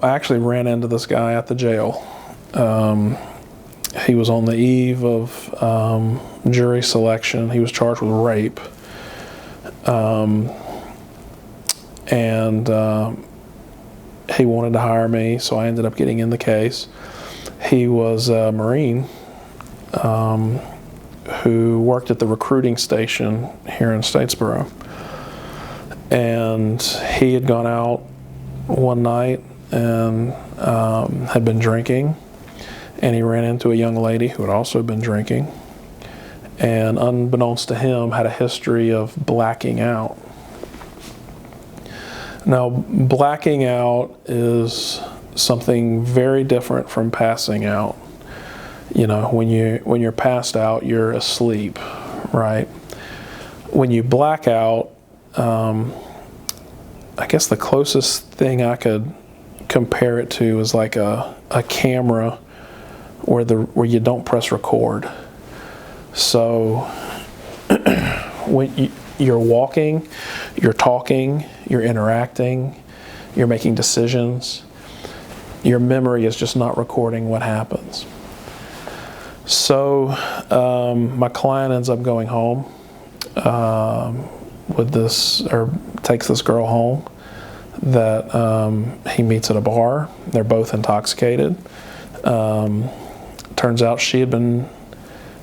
I actually ran into this guy at the jail. He was on the eve of jury selection. He was charged with rape. And he wanted to hire me, so I ended up getting in the case. He was a Marine who worked at the recruiting station here in Statesboro. And he had gone out one night and had been drinking, and he ran into a young lady who had also been drinking, and unbeknownst to him had a history of blacking out. Now, blacking out is something very different from passing out. You know, when you're passed out, you're asleep, right? When you black out, I guess the closest thing I could compare it to is like a camera where you don't press record. So when you're walking, you're talking, you're interacting, you're making decisions, your memory is just not recording what happens. So my client ends up going home takes this girl home that he meets at a bar. They're both intoxicated. Turns out she had been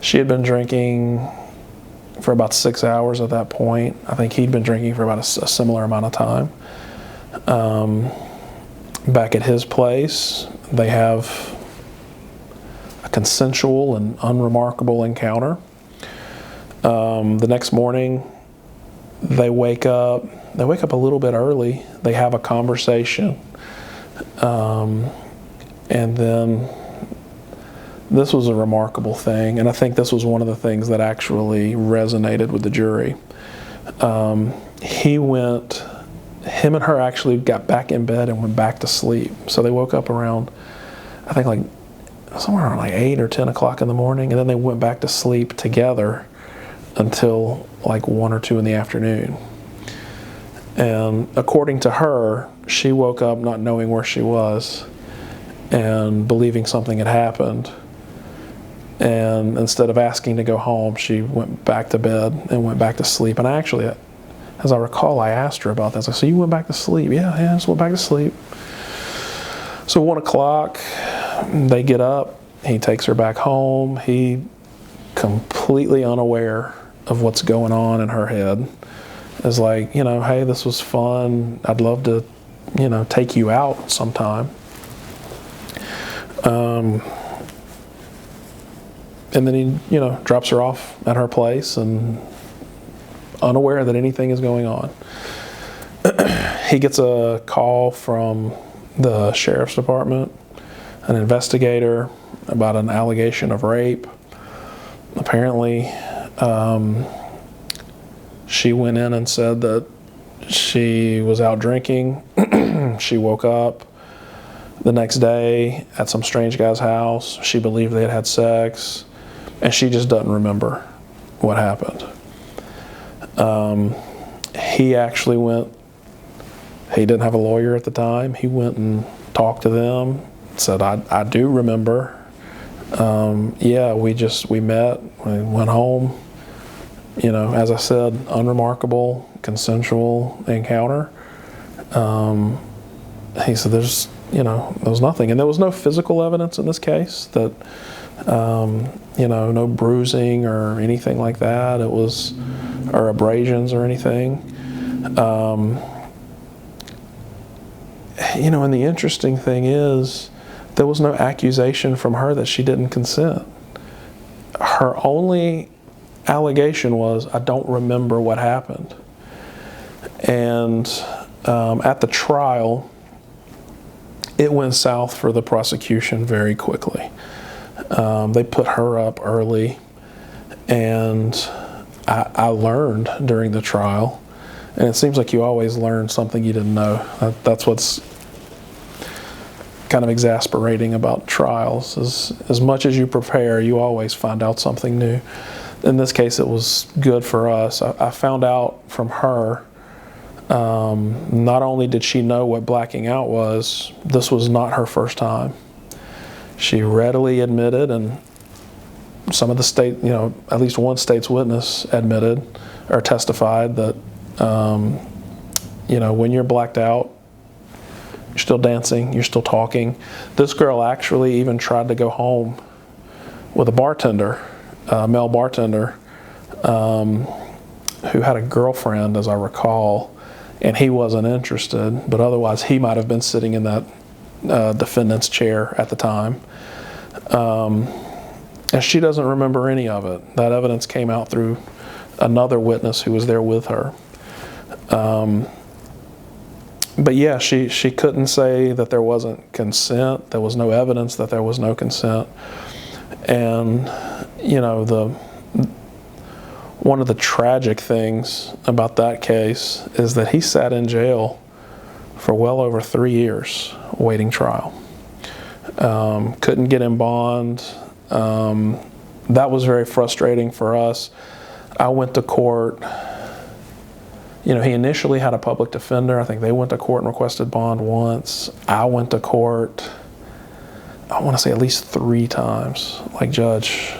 drinking for about 6 hours at that point. I think he'd been drinking for about a similar amount of time. Back at his place, they have a consensual and unremarkable encounter. The next morning, they wake up a little bit early. They have a conversation. And then this was a remarkable thing, and I think this was one of the things that actually resonated with the jury. Him and her actually got back in bed and went back to sleep. So they woke up around, I think like somewhere around like 8 or 10 o'clock in the morning, and then they went back to sleep together until like 1 or 2 in the afternoon. And according to her, she woke up not knowing where she was and believing something had happened. And instead of asking to go home, she went back to bed and went back to sleep. And I actually, as I recall, I asked her about this. I said, "So you went back to sleep?" Yeah, I just went back to sleep. So 1 o'clock, they get up. He takes her back home. He, completely unaware of what's going on in her head, is like, hey, this was fun. I'd love to, take you out sometime. And then he, drops her off at her place and unaware that anything is going on. He gets a call from the sheriff's department, an investigator, about an allegation of rape. Apparently, she went in and said that she was out drinking. She woke up the next day at some strange guy's house. She believed they had had sex, and she just doesn't remember what happened. He actually went, he didn't have a lawyer at the time. He went and talked to them, said, I do remember. Yeah, we met, we went home. As I said, unremarkable, consensual encounter. He said there was nothing. And there was no physical evidence in this case that, no bruising or anything like that. Or abrasions or anything. And the interesting thing is, there was no accusation from her that she didn't consent. Her only allegation was, I don't remember what happened. And at the trial, it went south for the prosecution very quickly. They put her up early, and I learned during the trial, and it seems like you always learn something you didn't know. That's what's kind of exasperating about trials, is as much as you prepare, you always find out something new. In this case, it was good for us. I found out from her Not only did she know what blacking out was, this was not her first time. She readily admitted, and some of the state, at least one state's witness admitted or testified that, when you're blacked out, you're still dancing, you're still talking. This girl actually even tried to go home with a bartender, a male bartender, who had a girlfriend, as I recall, and he wasn't interested, but otherwise he might have been sitting in that defendant's chair at the time. And she doesn't remember any of it. That evidence came out through another witness who was there with her. But yeah, she couldn't say that there wasn't consent. There was no evidence that there was no consent. And, one of the tragic things about that case is that he sat in jail for well over 3 years waiting trial. Couldn't get in bond. That was very frustrating for us. I went to court. He initially had a public defender. I think they went to court and requested bond once. I went to court, I want to say at least 3 times. Like, Judge,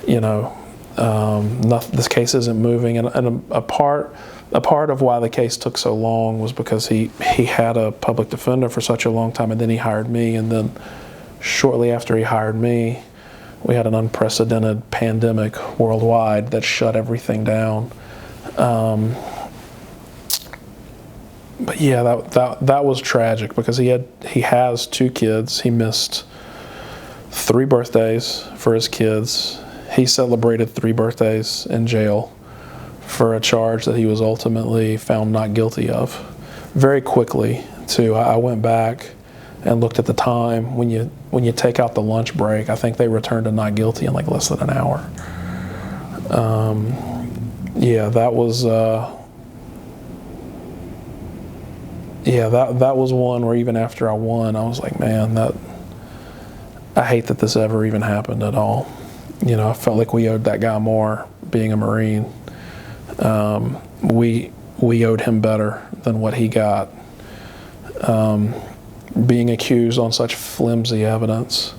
this case isn't moving. And a part of why the case took so long was because he had a public defender for such a long time, and then he hired me. And then shortly after he hired me, we had an unprecedented pandemic worldwide that shut everything down. But yeah, that was tragic because he has 2 kids. He missed 3 birthdays for his kids. He celebrated 3 birthdays in jail for a charge that he was ultimately found not guilty of. Very quickly, too. I went back and looked at the time. When you take out the lunch break, I think they returned to not guilty in like less than an hour. That was that was one where even after I won, I was like, man, I hate that this ever even happened at all. I felt like we owed that guy more, being a Marine. We owed him better than what he got. Being accused on such flimsy evidence